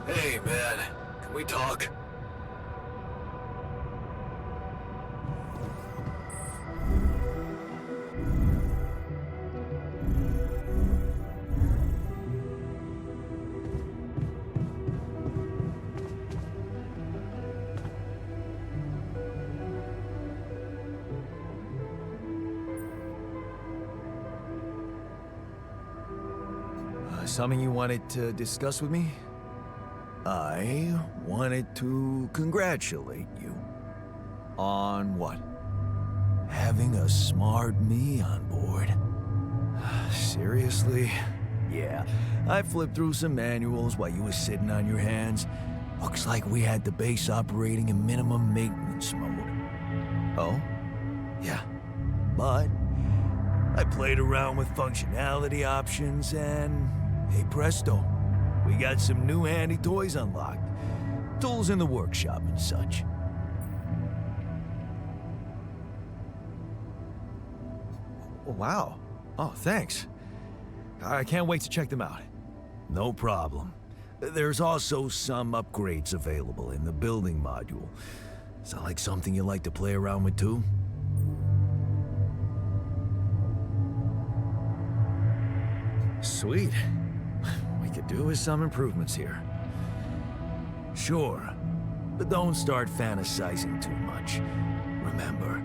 Hey, man. Can we talk? Something you wanted to discuss with me? I wanted to congratulate you. On what? Having a smart me on board. Seriously? Yeah, I flipped through some manuals while you were sitting on your hands. Looks like we had the base operating in minimum maintenance mode. Oh? Yeah. But I played around with functionality options and, hey presto, we got some new handy toys unlocked. Tools in the workshop and such. Wow. Oh, thanks. I can't wait to check them out. No problem. There's also some upgrades available in the building module. Sound like something you like to play around with too? Sweet. We could do with some improvements here. Sure, but don't start fantasizing too much. Remember,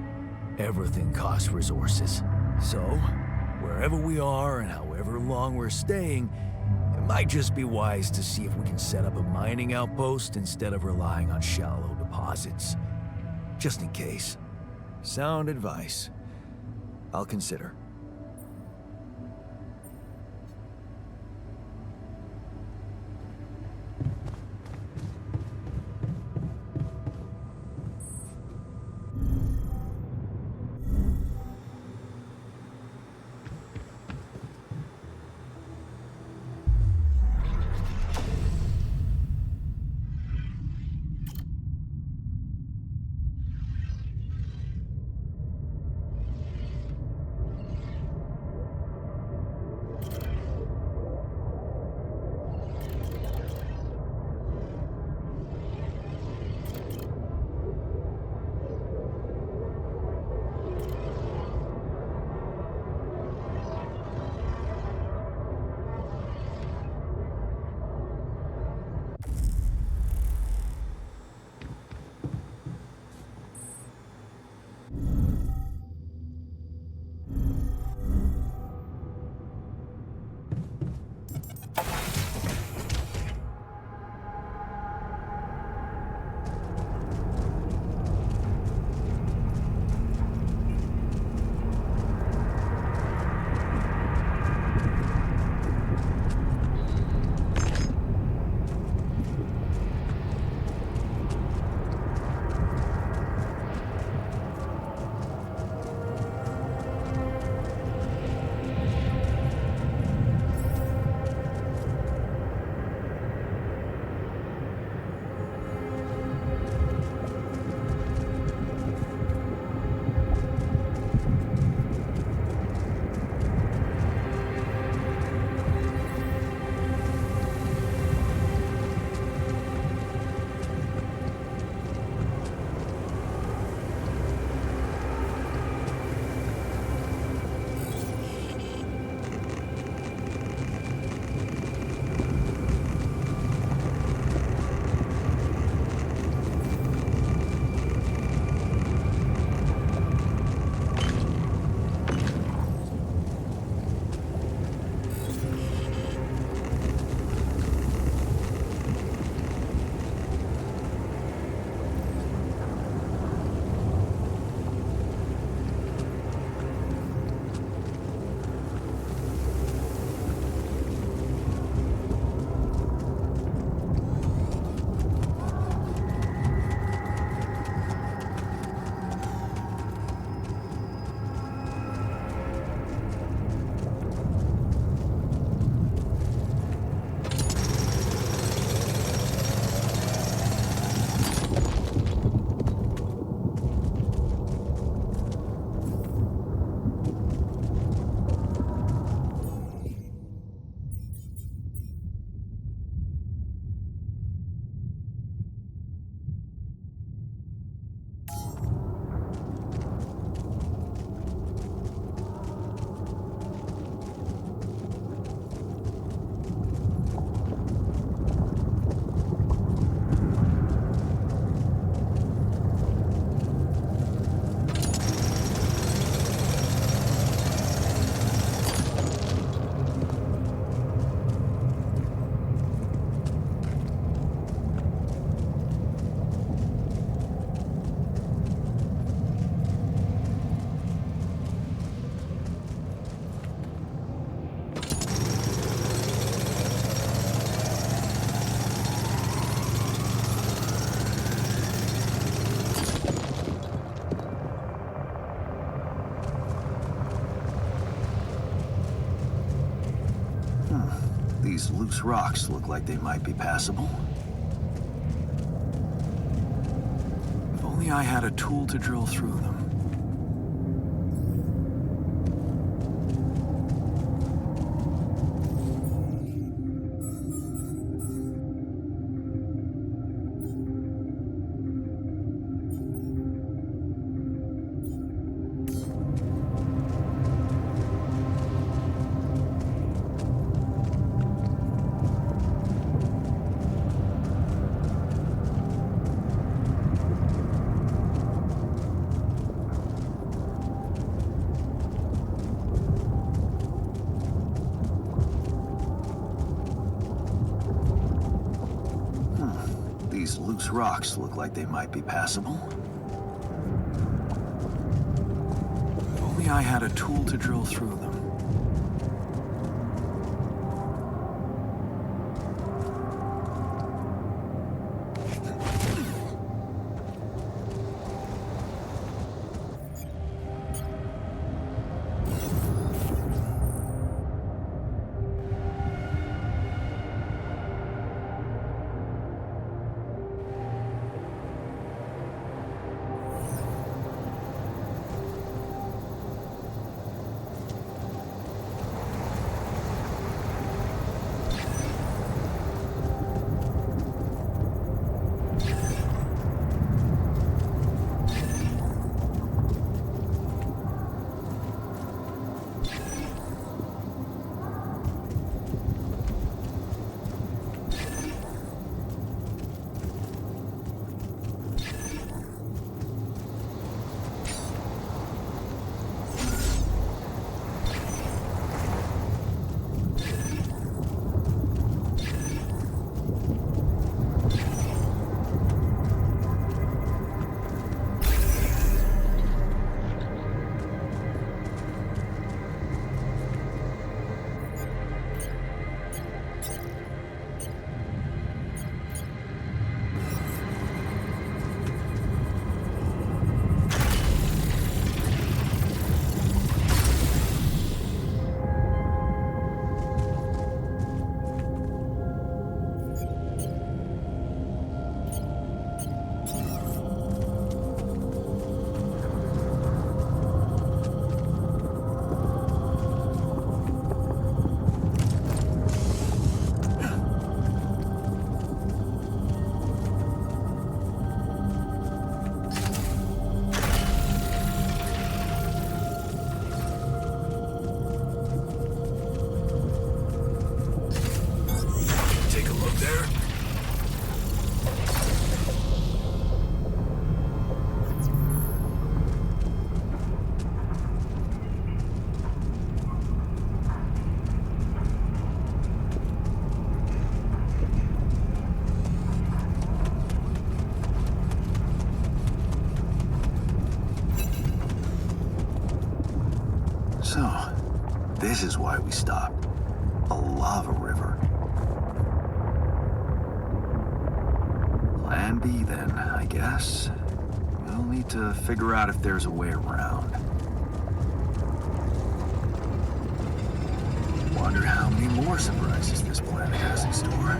everything costs resources. So, wherever we are and however long we're staying, it might just be wise to see if we can set up a mining outpost instead of relying on shallow deposits. Just in case. Sound advice. I'll consider. These loose rocks look like they might be passable. If only I had a tool to drill through them. These loose rocks look like they might be passable. If only I had a tool to drill through them. So, this is why we stopped. A lava river. Plan B then, I guess. We'll need to figure out if there's a way around. Wonder how many more surprises this planet has in store.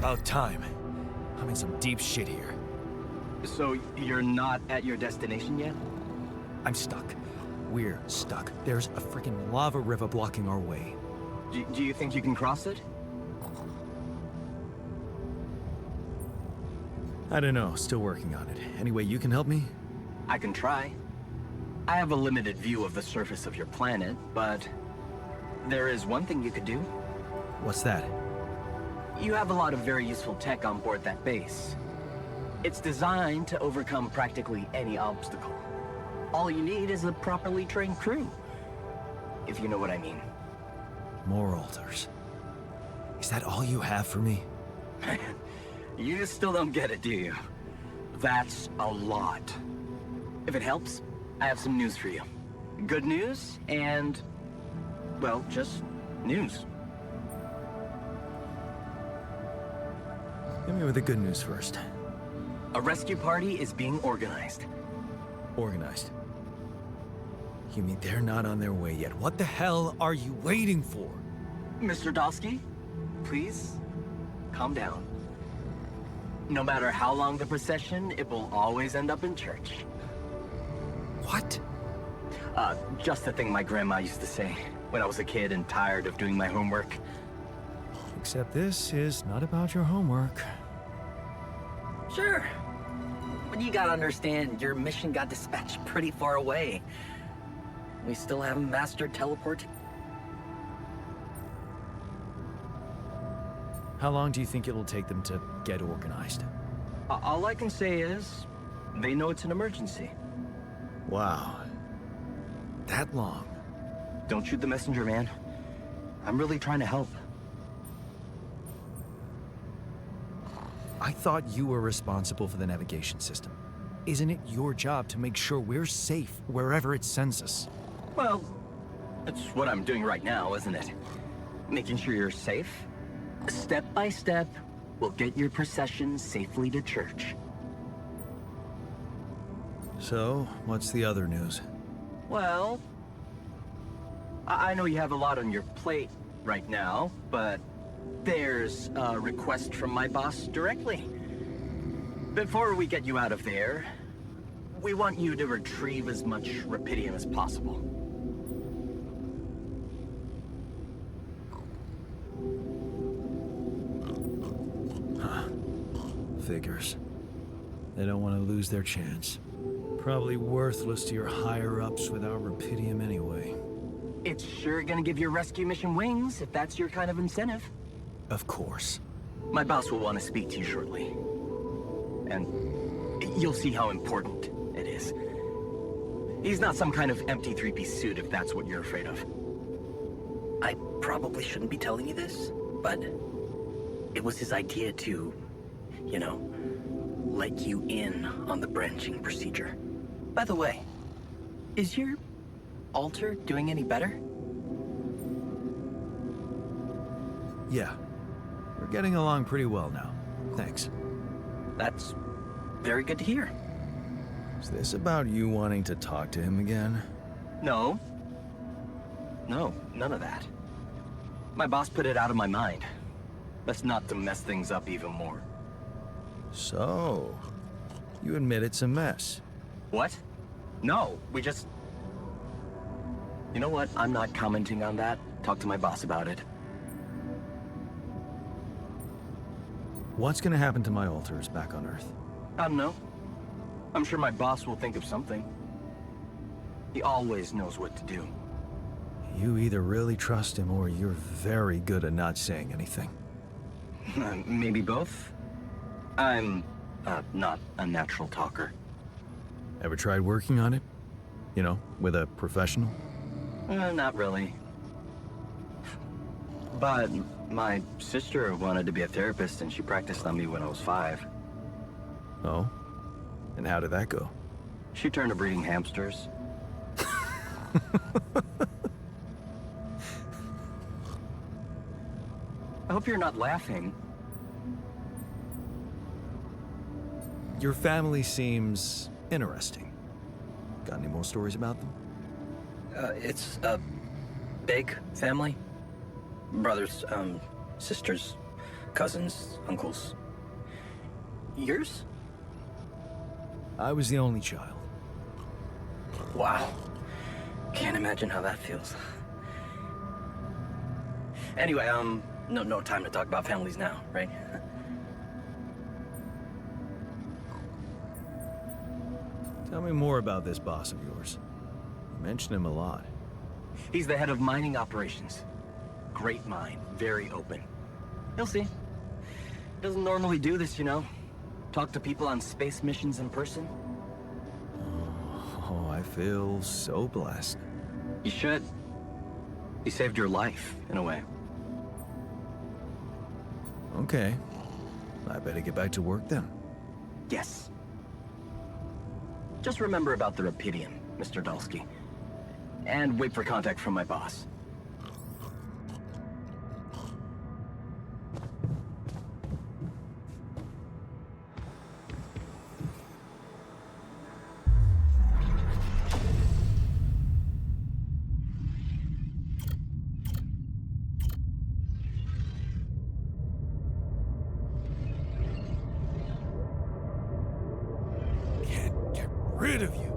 About time. I'm in some deep shit here. So you're not at your destination yet? I'm stuck. We're stuck. There's a freaking lava river blocking our way. Do you think you can cross it? I don't know. Still working on it. Anyway, you can help me? I can try. I have a limited view of the surface of your planet, but there is one thing you could do. What's that? You have a lot of very useful tech on board that base. It's designed to overcome practically any obstacle. All you need is a properly trained crew, if you know what I mean. More altars. Is that all you have for me? You still don't get it, do you? That's a lot. If it helps, I have some news for you. Good news and, well, just news. Hit me with the good news first. A rescue party is being organized. Organized. You mean they're not on their way yet? What the hell are you waiting for? Mr. Dolski, please, calm down. No matter how long the procession, it will always end up in church. What? Just the thing my grandma used to say when I was a kid and tired of doing my homework. Except this is not about your homework. Sure. But you gotta understand, your mission got dispatched pretty far away. We still haven't mastered teleporting. How long do you think it'll take them to get organized? All I can say is, they know it's an emergency. Wow. That long? Don't shoot the messenger, man. I'm really trying to help. I thought you were responsible for the navigation system. Isn't it your job to make sure we're safe wherever it sends us? Well, that's what I'm doing right now, isn't it? Making sure you're safe. Step by step, we'll get your procession safely to church. So, what's the other news? Well, I know you have a lot on your plate right now, but there's a request from my boss directly. Before we get you out of there, we want you to retrieve as much Rapidium as possible. Figures. They don't want to lose their chance. Probably worthless to your higher-ups without Rapidium anyway. It's sure gonna give your rescue mission wings, if that's your kind of incentive. Of course. My boss will want to speak to you shortly. And you'll see how important it is. He's not some kind of empty three-piece suit if that's what you're afraid of. I probably shouldn't be telling you this, but it was his idea to, you know, let you in on the branching procedure. By the way, is your altar doing any better? Yeah. We're getting along pretty well now. Thanks. That's very good to hear. Is this about you wanting to talk to him again? No. No, none of that. My boss put it out of my mind. Best not to mess things up even more. So, you admit it's a mess. What? No, we just... You know what? I'm not commenting on that. Talk to my boss about it. What's gonna happen to my altars back on Earth? I don't know. I'm sure my boss will think of something. He always knows what to do. You either really trust him or you're very good at not saying anything. Maybe both. I'm not a natural talker. Ever tried working on it? You know, with a professional? Not really. But my sister wanted to be a therapist and she practiced on me when I was 5. Oh? And how did that go? She turned to breeding hamsters. I hope you're not laughing. Your family seems interesting. Got any more stories about them? It's a big family. Brothers, sisters, Cousins, uncles. Yours? I was the only child. Wow. Can't imagine how that feels. Anyway, no time to talk about families now, right? Tell me more about this boss of yours. You mention him a lot. He's the head of mining operations. Great mind, very open. You'll see. Doesn't normally do this, you know. Talk to people on space missions in person. Oh, I feel so blessed. You should. He saved your life, in a way. Okay. I better get back to work then. Yes. Just remember about the Rapidium, Mr. Dolski. And wait for contact from my boss. Can't get rid of you.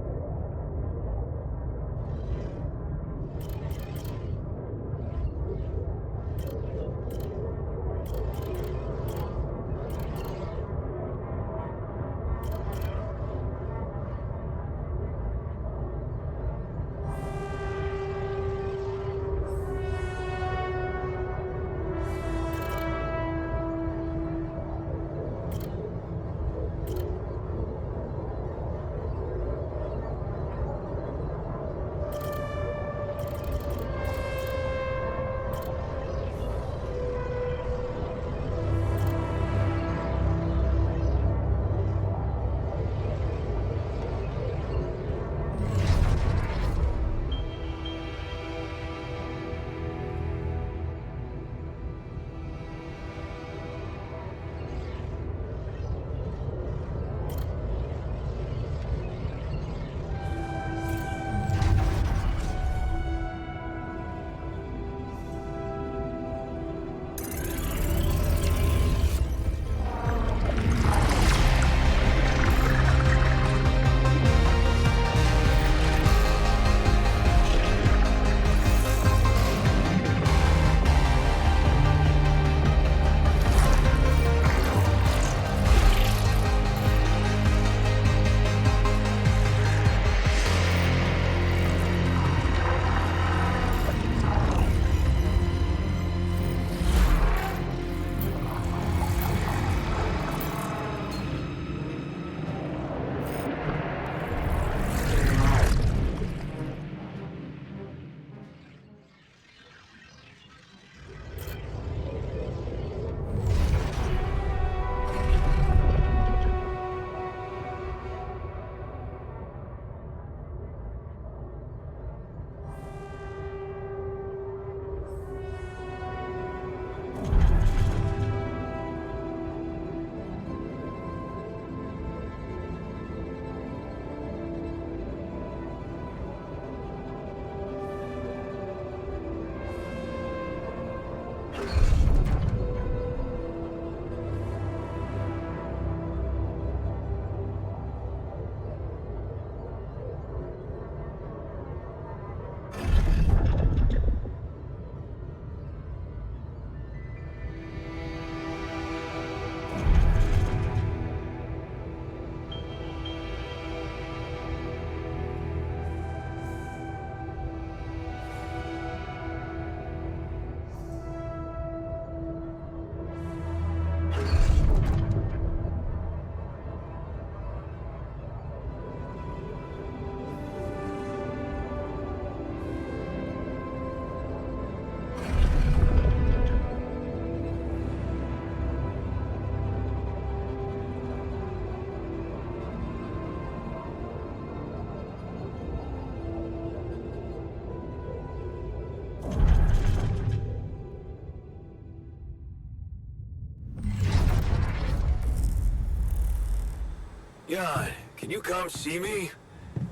Jan, can you come see me?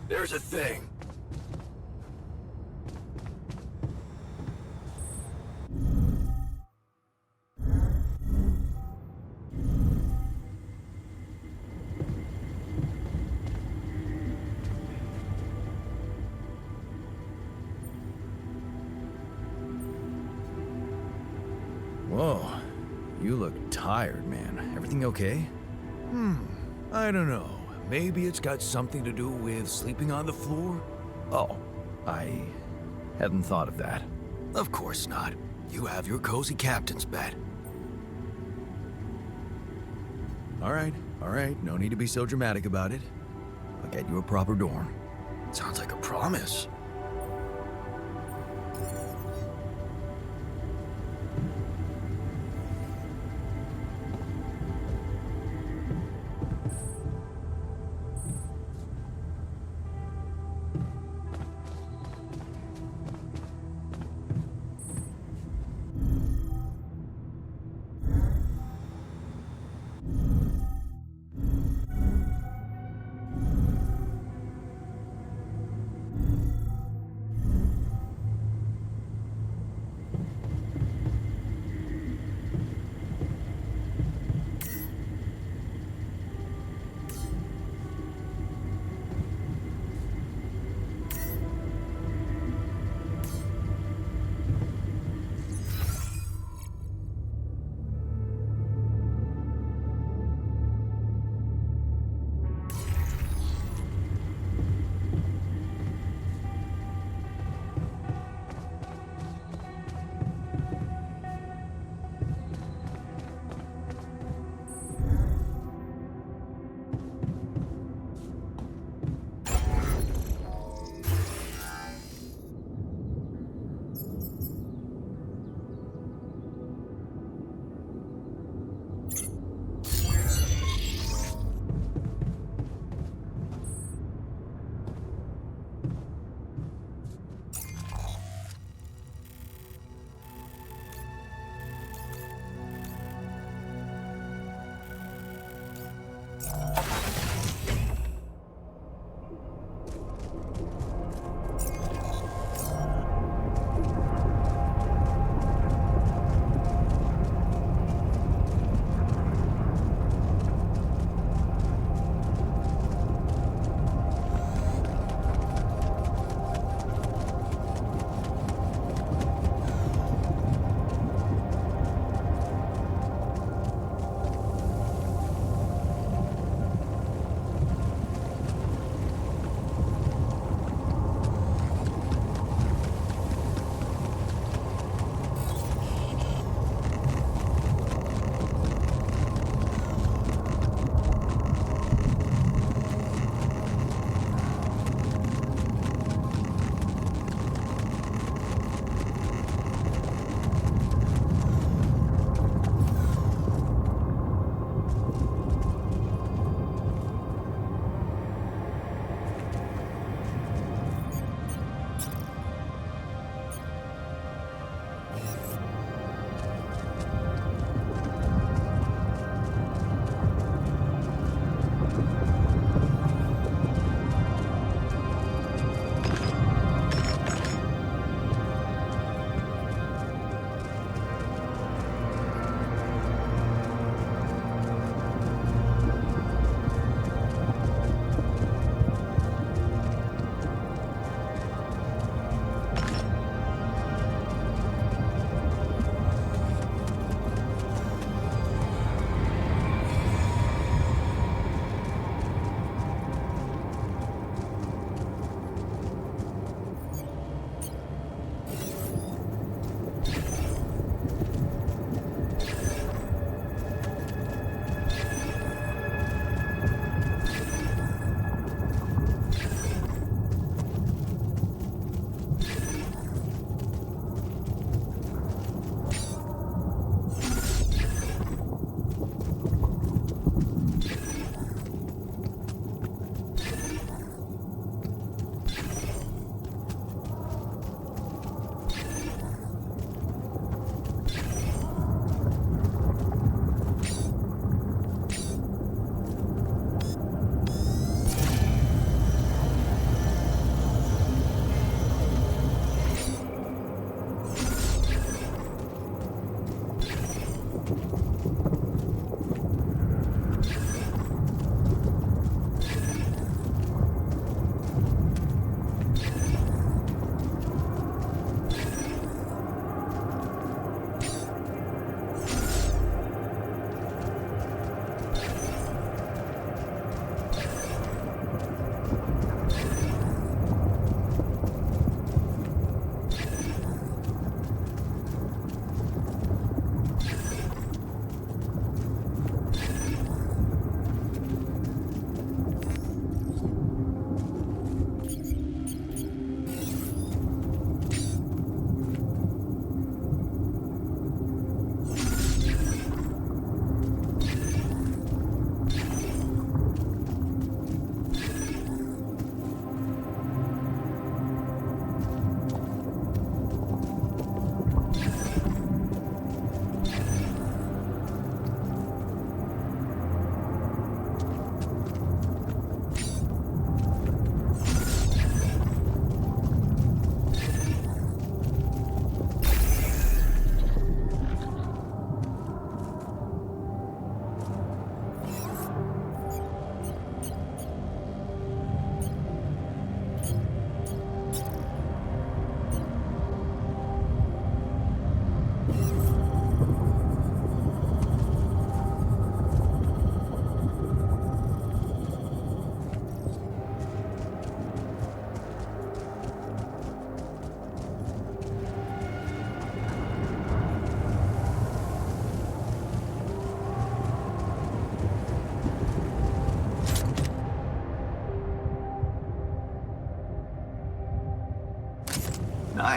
There's a thing. Whoa, you look tired, man. Everything okay? I don't know. Maybe it's got something to do with sleeping on the floor? Oh, I hadn't thought of that. Of course not. You have your cozy captain's bed. All right, no need to be so dramatic about it. I'll get you a proper dorm. Sounds like a promise.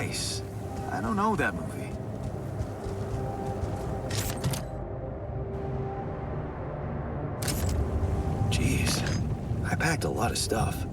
Nice. I don't know that movie. Jeez, I packed a lot of stuff.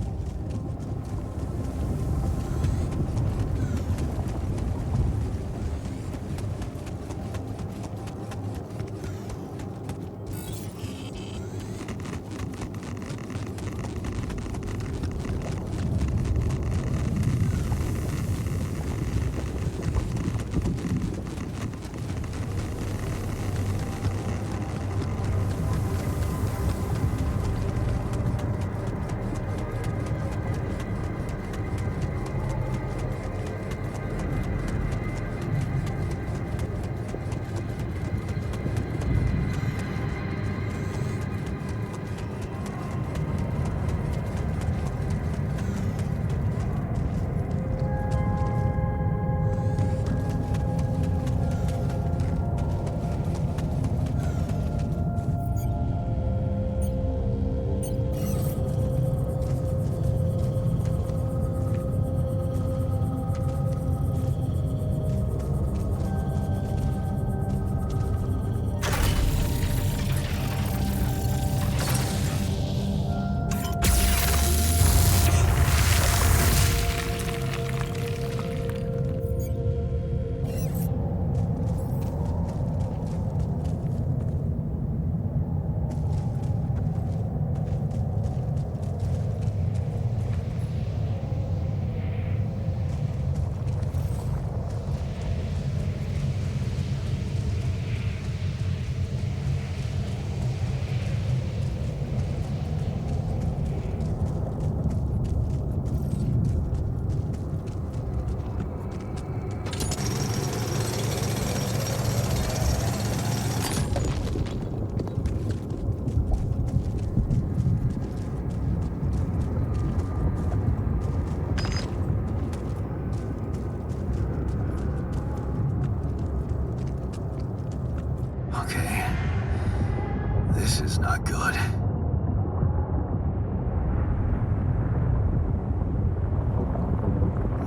Okay. This is not good.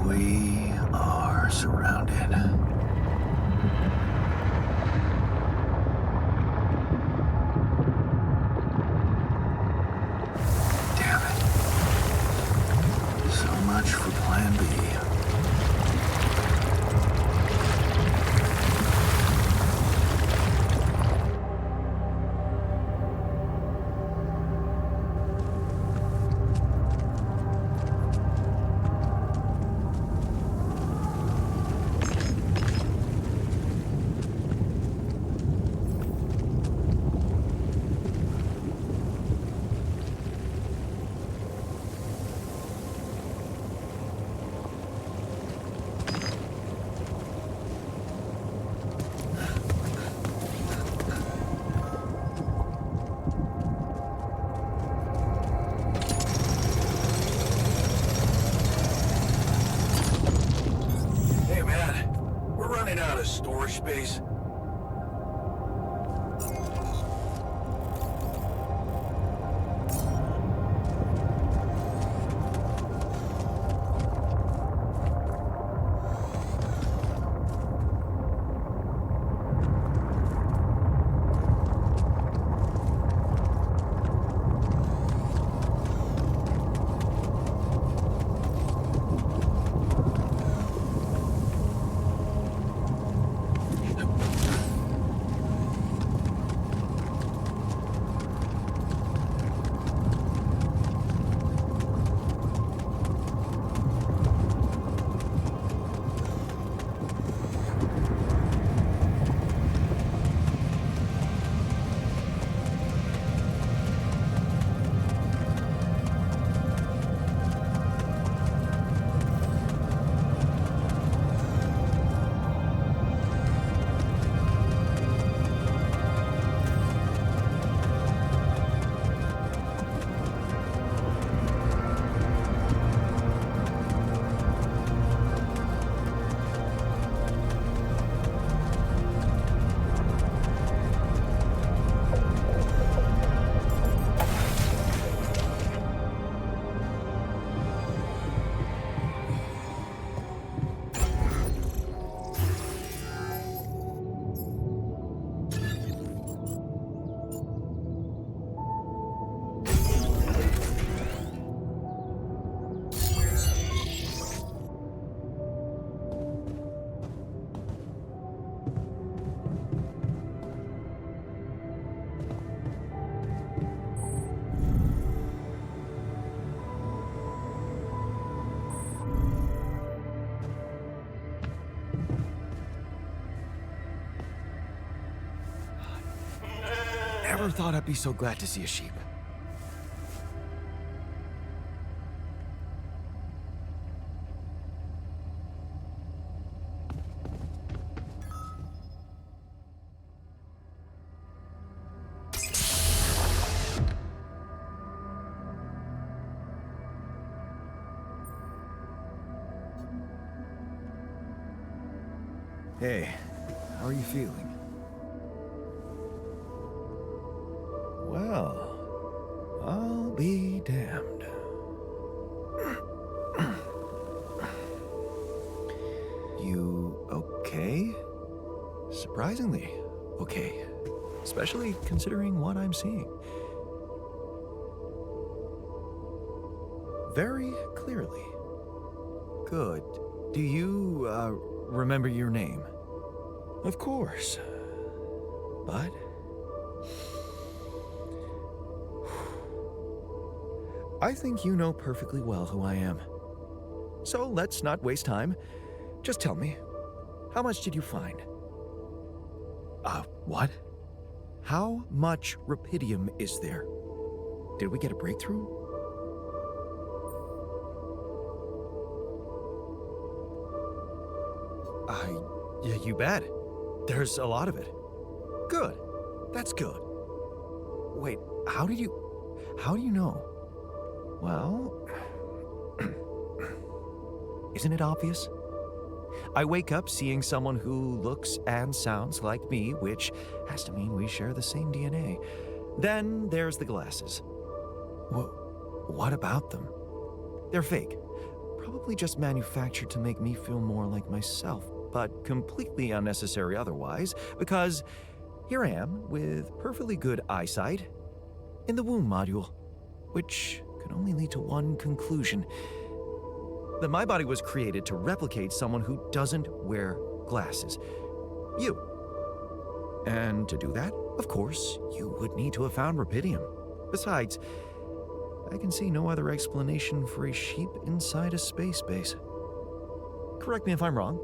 We are surrounded. Damn it. So much for Plan B. Hey, man. We're running out of storage space. Never thought I'd be so glad to see a sheep. Hey, how are you feeling? Well, I'll be damned. You okay? Surprisingly okay. Especially considering what I'm seeing. Very clearly. Good. Do you, remember your name? Of course. But... I think you know perfectly well who I am. So let's not waste time. Just tell me, how much did you find? What? How much Rapidium is there? Did we get a breakthrough? Yeah, you bet. There's a lot of it. Good. That's good. Wait, how do you know? Well, isn't it obvious? I wake up seeing someone who looks and sounds like me, which has to mean we share the same DNA. Then there's the glasses. What about them? They're fake. Probably just manufactured to make me feel more like myself, but completely unnecessary otherwise, because here I am with perfectly good eyesight in the womb module, which can only lead to one conclusion: that my body was created to replicate someone who doesn't wear glasses. You. And to do that, of course, you would need to have found Rapidium. Besides, I can see no other explanation for a sheep inside a space base. Correct me if I'm wrong.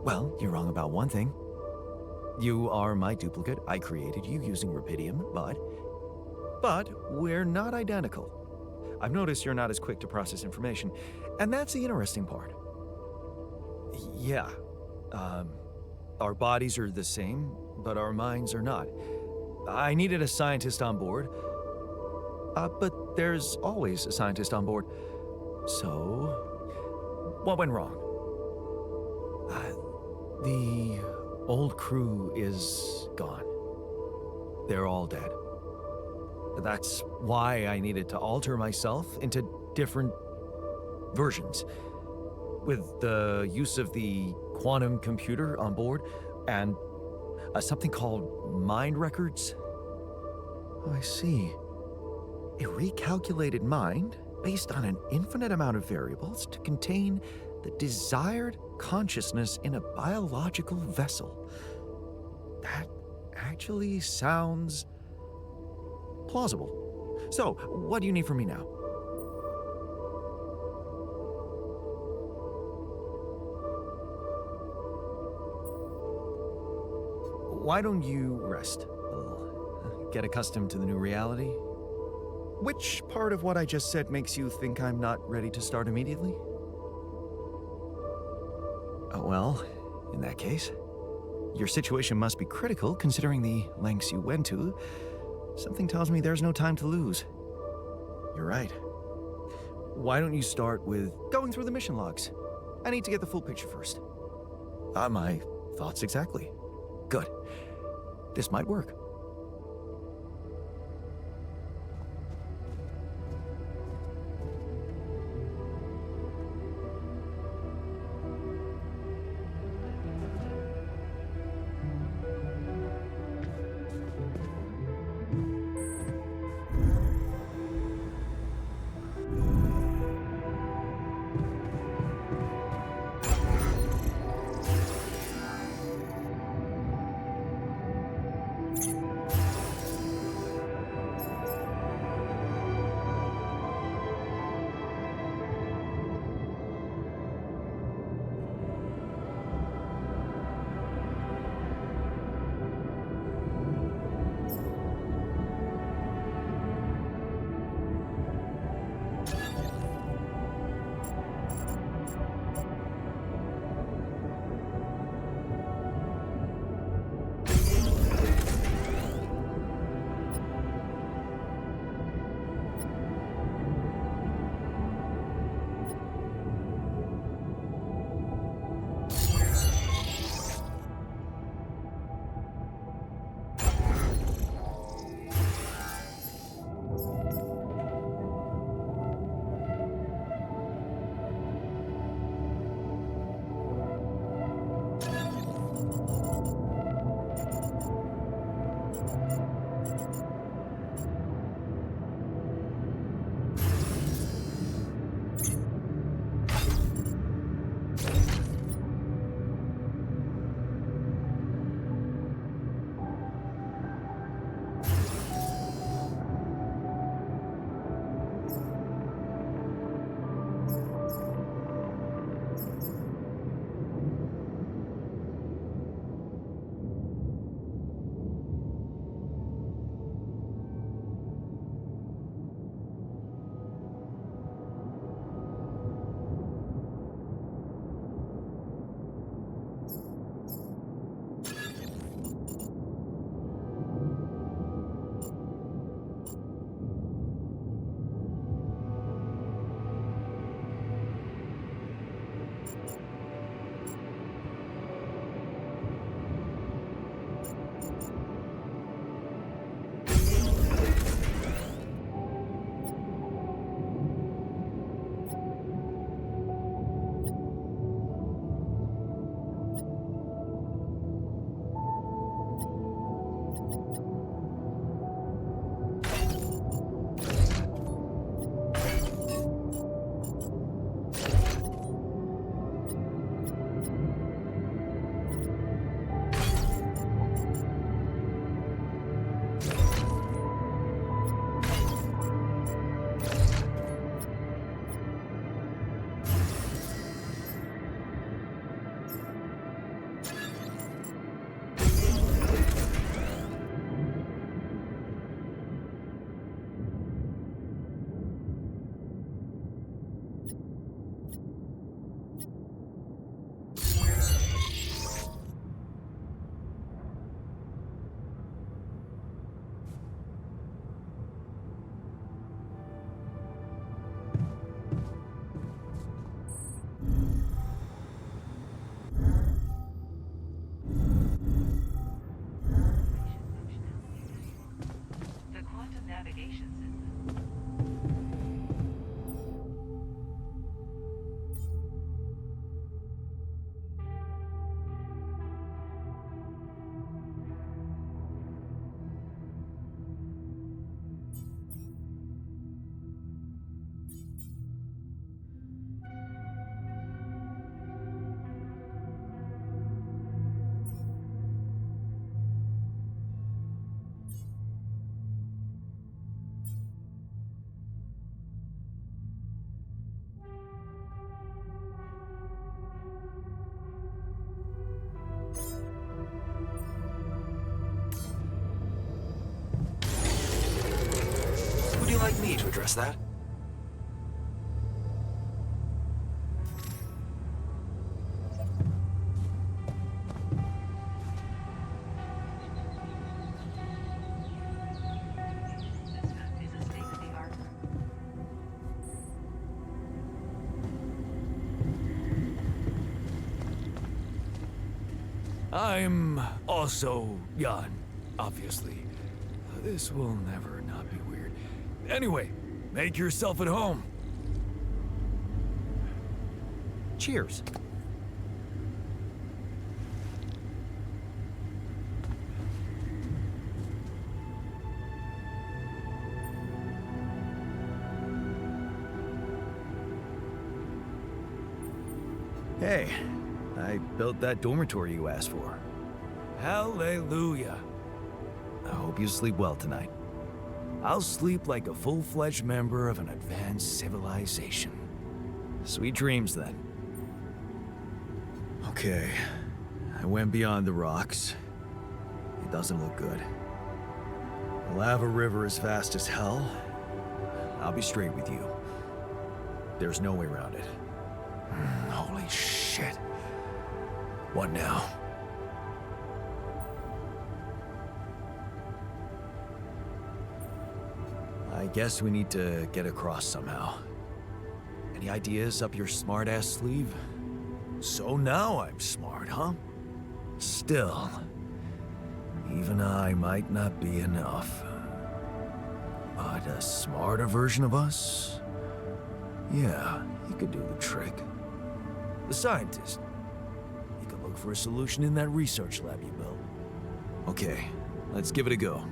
Well, you're wrong about one thing. You are my duplicate. I created you using Rapidium, but we're not identical. I've noticed you're not as quick to process information, and that's the interesting part. Yeah, our bodies are the same, but our minds are not. I needed a scientist on board, but there's always a scientist on board. So, what went wrong? The old crew is gone. They're all dead. That's why I needed to alter myself into different versions. With the use of the quantum computer on board and something called mind records. Oh, I see. A recalculated mind based on an infinite amount of variables to contain the desired consciousness in a biological vessel. That actually sounds plausible. So, what do you need from me now? Why don't you rest a little? Get accustomed to the new reality? Which part of what I just said makes you think I'm not ready to start immediately? Well, in that case, your situation must be critical considering the lengths you went to. Something tells me there's no time to lose. You're right. Why don't you start with going through the mission logs? I need to get the full picture first. My thoughts exactly. Good. This might work. address that? I'm also Jan, obviously. This will never not be weird. Anyway, make yourself at home. Cheers. Hey, I built that dormitory you asked for. Hallelujah. I hope you sleep well tonight. I'll sleep like a full-fledged member of an advanced civilization. Sweet dreams, then. Okay, I went beyond the rocks. It doesn't look good. The lava river is fast as hell. I'll be straight with you. There's no way around it. Holy shit. What now? I guess we need to get across somehow. Any ideas up your smart-ass sleeve? So now I'm smart, huh? Still, even I might not be enough. But a smarter version of us? Yeah, he could do the trick. The scientist. He could look for a solution in that research lab you built. Okay, let's give it a go.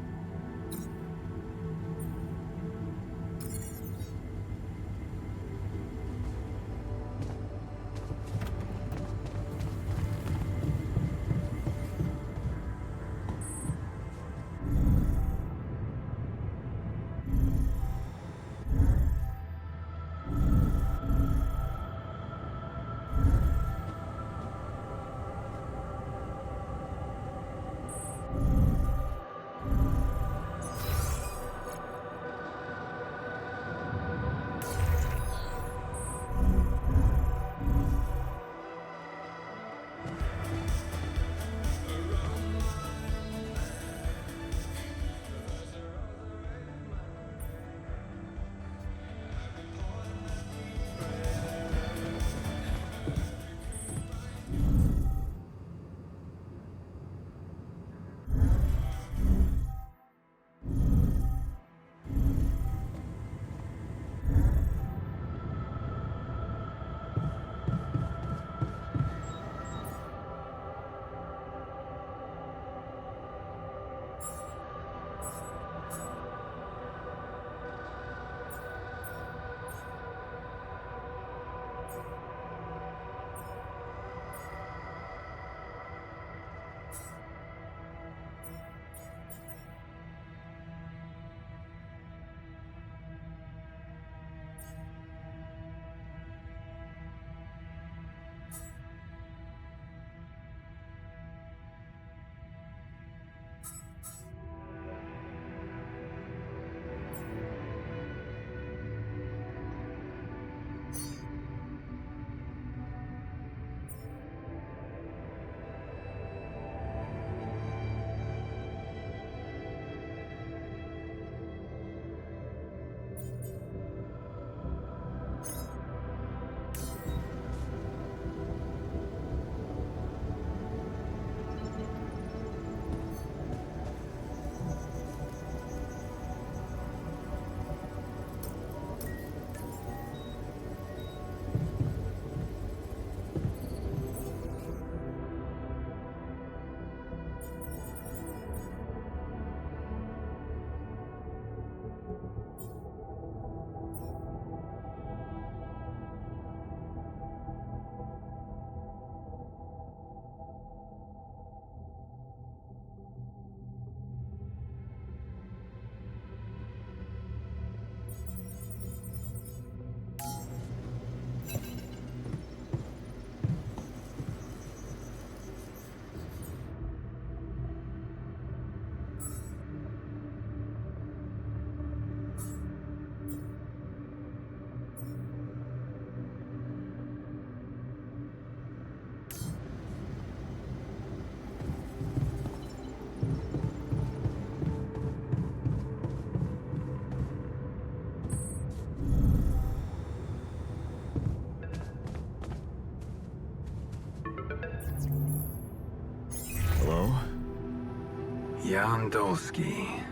Jan Dolski.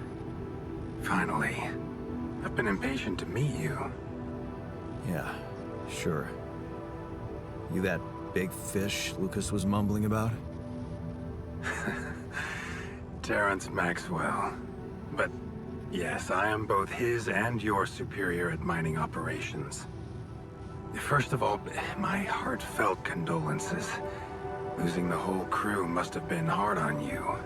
Finally. I've been impatient to meet you. Yeah, sure. You that big fish Lucas was mumbling about? Terrence Maxwell. But yes, I am both his and your superior at mining operations. First of all, my heartfelt condolences. Losing the whole crew must have been hard on you.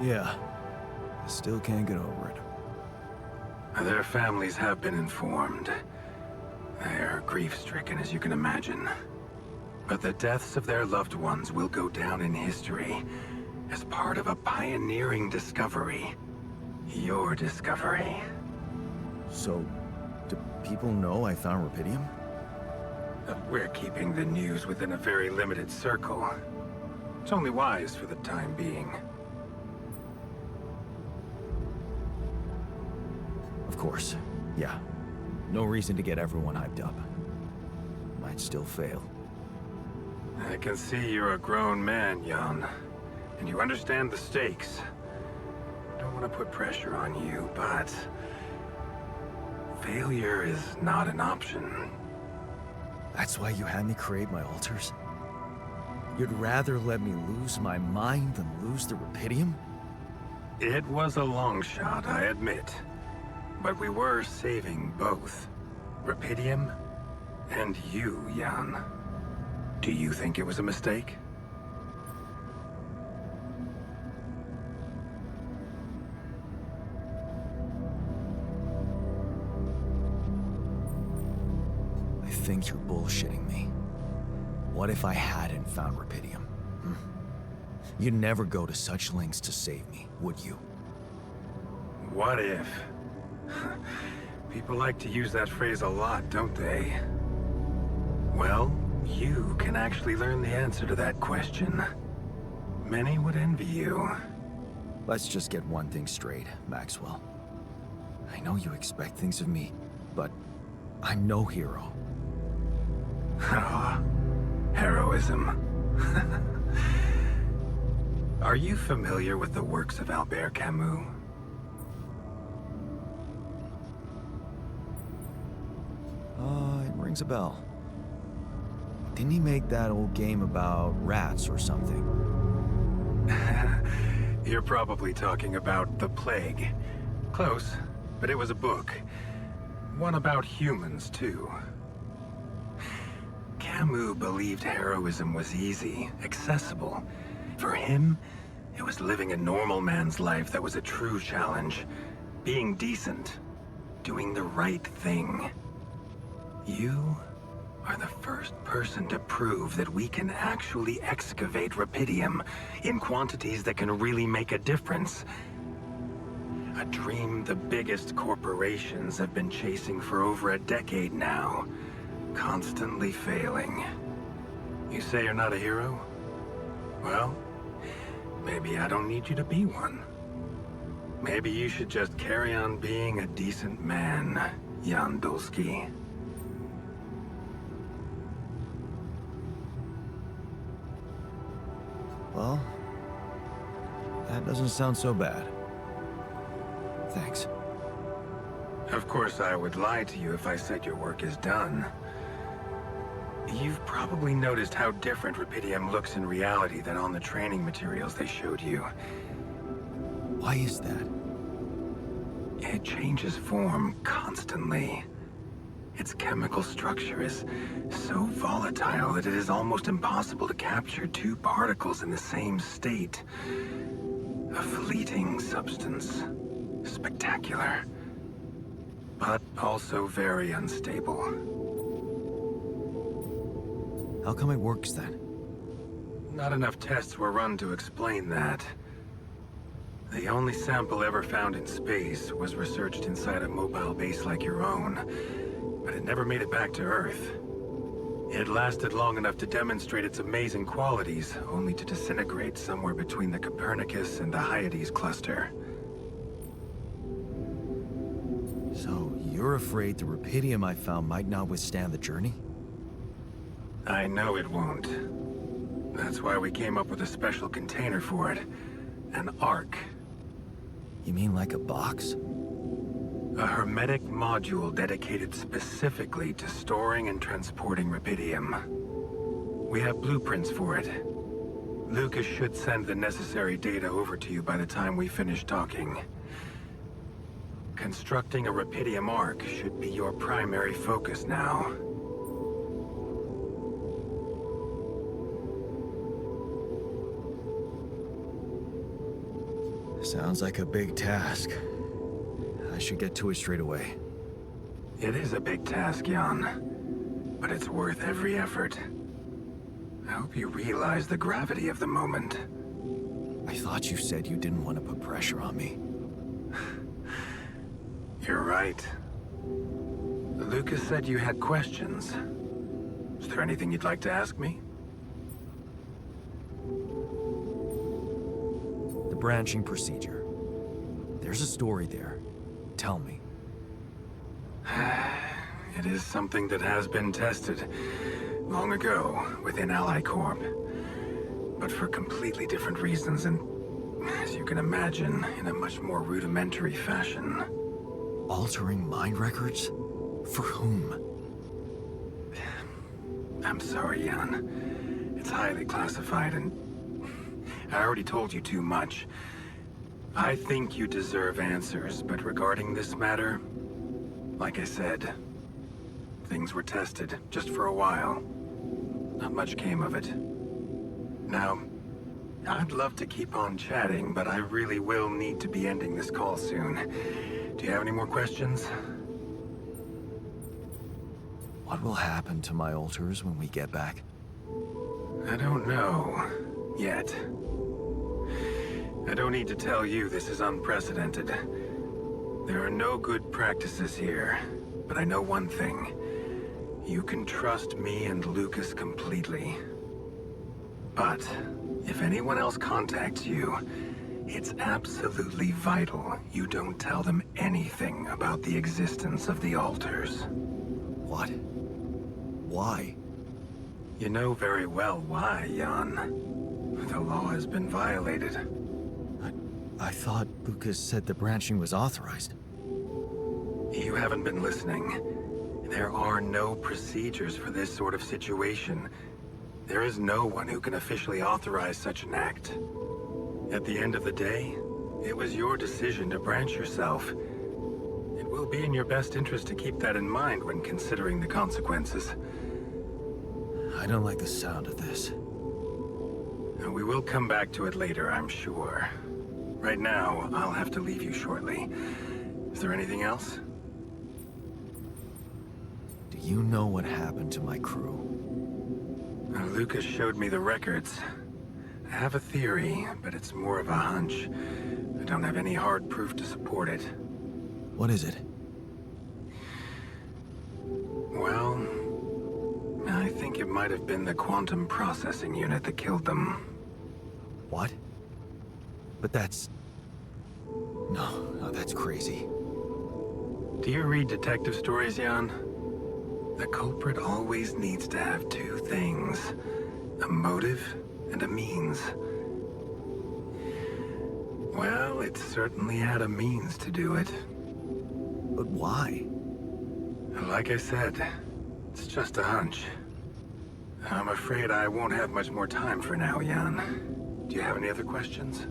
Yeah. I still can't get over it. Their families have been informed. They're grief-stricken, as you can imagine. But the deaths of their loved ones will go down in history as part of a pioneering discovery. Your discovery. So, do people know I found Rapidium? We're keeping the news within a very limited circle. It's only wise for the time being. Of course. Yeah. No reason to get everyone hyped up. Might still fail. I can see you're a grown man, Jan. And you understand the stakes. I don't want to put pressure on you, but... failure is not an option. That's why you had me create my altars? You'd rather let me lose my mind than lose the Rapidium? It was a long shot, I admit. But we were saving both. Rapidium and you, Jan. Do you think it was a mistake? I think you're bullshitting me. What if I hadn't found Rapidium? You'd never go to such lengths to save me, would you? What if? People like to use that phrase a lot, don't they? Well, you can actually learn the answer to that question. Many would envy you. Let's just get one thing straight, Maxwell. I know you expect things of me, but I'm no hero. Ah, heroism. Are you familiar with the works of Albert Camus? It rings a bell. Didn't he make that old game about rats or something? You're probably talking about The Plague. Close, but it was a book. One about humans, too. Camus believed heroism was easy, accessible. For him, it was living a normal man's life that was a true challenge. Being decent. Doing the right thing. You are the first person to prove that we can actually excavate Rapidium in quantities that can really make a difference. A dream the biggest corporations have been chasing for over a decade now, constantly failing. You say you're not a hero? Well, maybe I don't need you to be one. Maybe you should just carry on being a decent man, Jan Dolski. Well, that doesn't sound so bad. Thanks. Of course, I would lie to you if I said your work is done. You've probably noticed how different Rapidium looks in reality than on the training materials they showed you. Why is that? It changes form constantly. Its chemical structure is so volatile that it is almost impossible to capture two particles in the same state. A fleeting substance. Spectacular. But also very unstable. How come it works then? Not enough tests were run to explain that. The only sample ever found in space was researched inside a mobile base like your own, but it never made it back to Earth. It lasted long enough to demonstrate its amazing qualities, only to disintegrate somewhere between the Copernicus and the Hyades cluster. So, you're afraid the Rapidium I found might not withstand the journey? I know it won't. That's why we came up with a special container for it. An Ark. You mean like a box? A hermetic module dedicated specifically to storing and transporting Rapidium. We have blueprints for it. Lucas should send the necessary data over to you by the time we finish talking. Constructing a Rapidium Ark should be your primary focus now. Sounds like a big task. I should get to it straight away. It is a big task, Jan. But it's worth every effort. I hope you realize the gravity of the moment. I thought you said you didn't want to put pressure on me. You're right. Lucas said you had questions. Is there anything you'd like to ask me? The branching procedure. There's a story there. Tell me. It is something that has been tested long ago within Ally Corp. But for completely different reasons and, as you can imagine, in a much more rudimentary fashion. Altering mind records? For whom? I'm sorry, Jan. It's highly classified and I already told you too much. I think you deserve answers, but regarding this matter, like I said, things were tested just for a while. Not much came of it. Now, I'd love to keep on chatting, but I really will need to be ending this call soon. Do you have any more questions? What will happen to my alters when we get back? I don't know. Yet. I don't need to tell you this is unprecedented. There are no good practices here, but I know one thing. You can trust me and Lucas completely. But if anyone else contacts you, it's absolutely vital you don't tell them anything about the existence of the alters. What? Why? You know very well why, Jan. The law has been violated. I thought Lucas said the branching was authorized. You haven't been listening. There are no procedures for this sort of situation. There is no one who can officially authorize such an act. At the end of the day, it was your decision to branch yourself. It will be in your best interest to keep that in mind when considering the consequences. I don't like the sound of this. We will come back to it later, I'm sure. Right now, I'll have to leave you shortly. Is there anything else? Do you know what happened to my crew? Lucas showed me the records. I have a theory, but it's more of a hunch. I don't have any hard proof to support it. What is it? Well, I think it might have been the quantum processing unit that killed them. What? But that's... No, that's crazy. Do you read detective stories, Jan? The culprit always needs to have two things. A motive and a means. Well, it certainly had a means to do it. But why? Like I said, it's just a hunch. I'm afraid I won't have much more time for now, Jan. Do you have any other questions?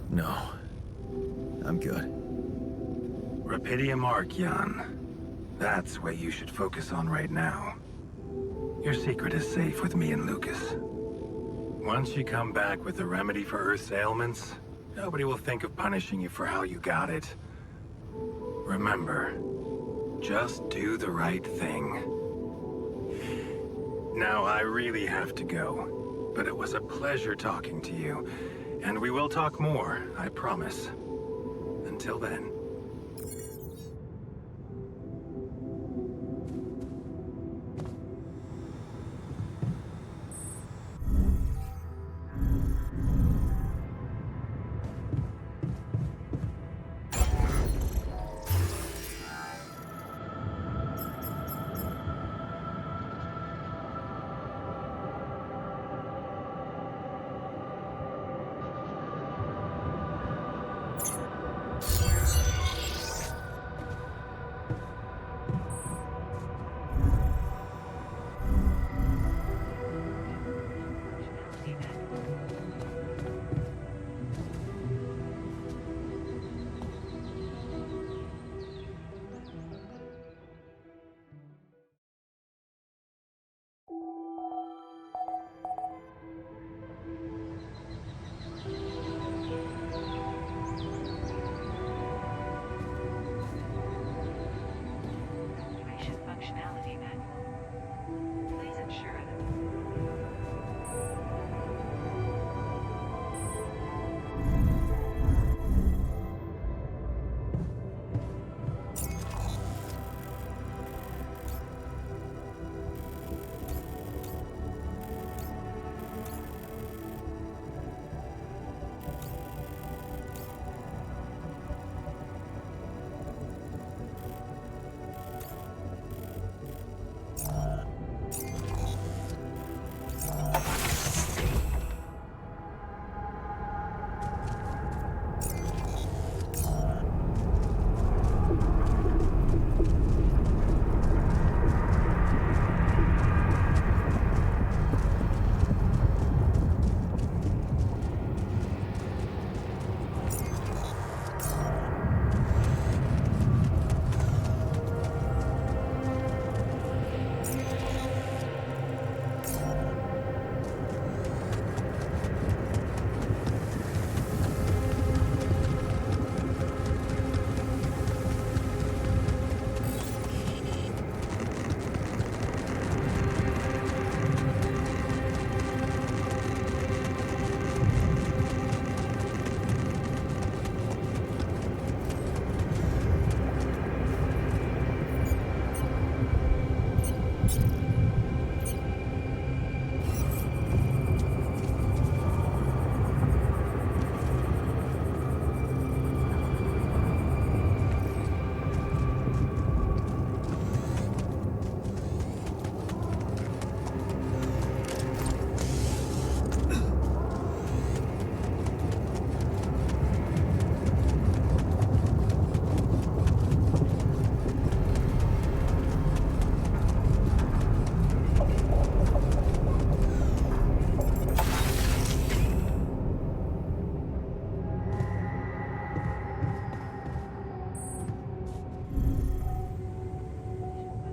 No. I'm good. Rapidium Ark, Jan. That's what you should focus on right now. Your secret is safe with me and Lucas. Once you come back with a remedy for Earth's ailments, nobody will think of punishing you for how you got it. Remember, just do the right thing. Now, I really have to go, but it was a pleasure talking to you, and we will talk more, I promise. Until then. functionality manual. Please ensure that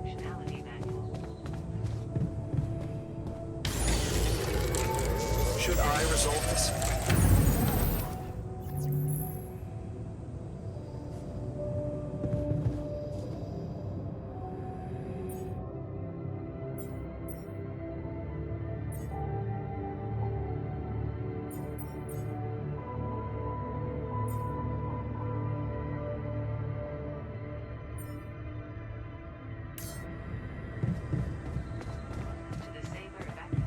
functionality manual. Should I resolve this? To the sailor evacuation.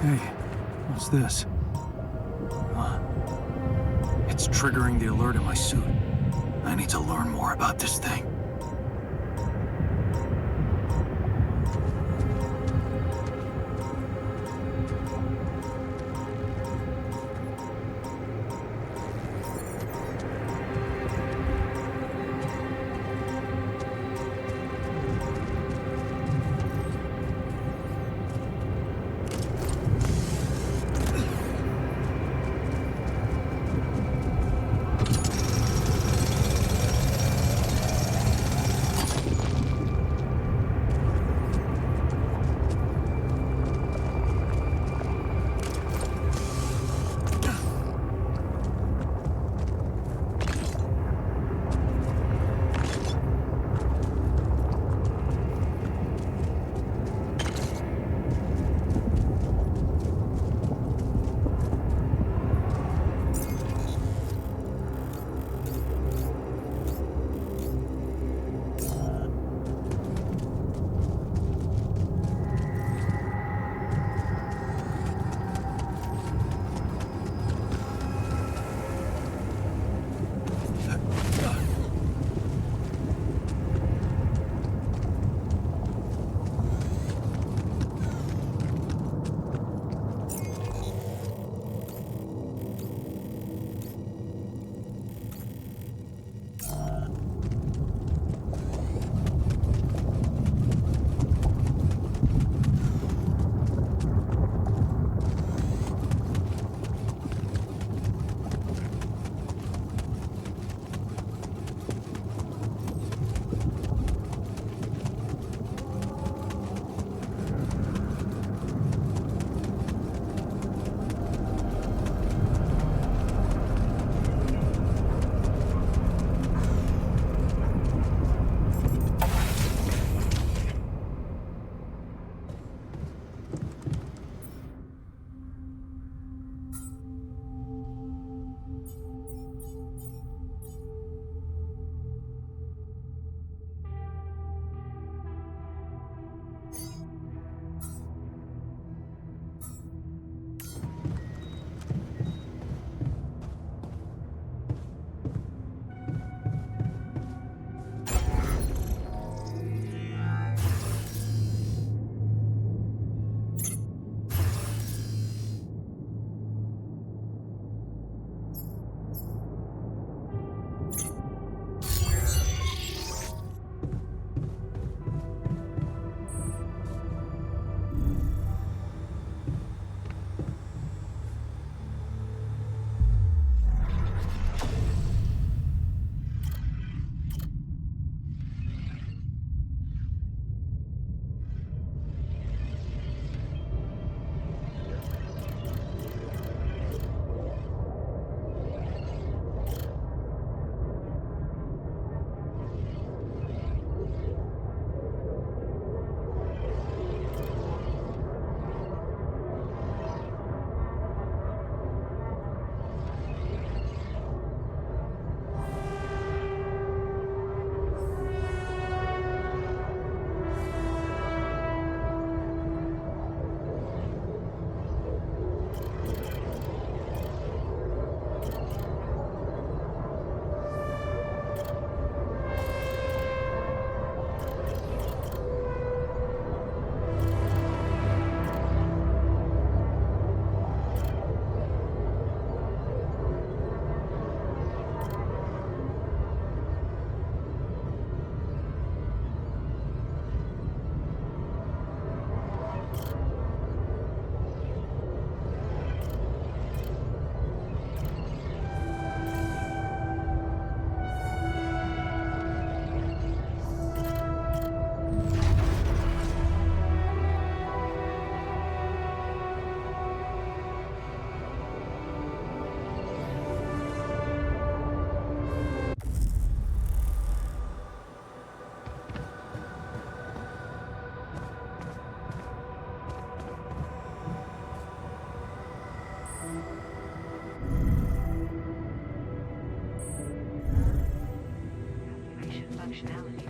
Hey, what's this? It's triggering the alert in my suit. I need to learn more about this thing. functionality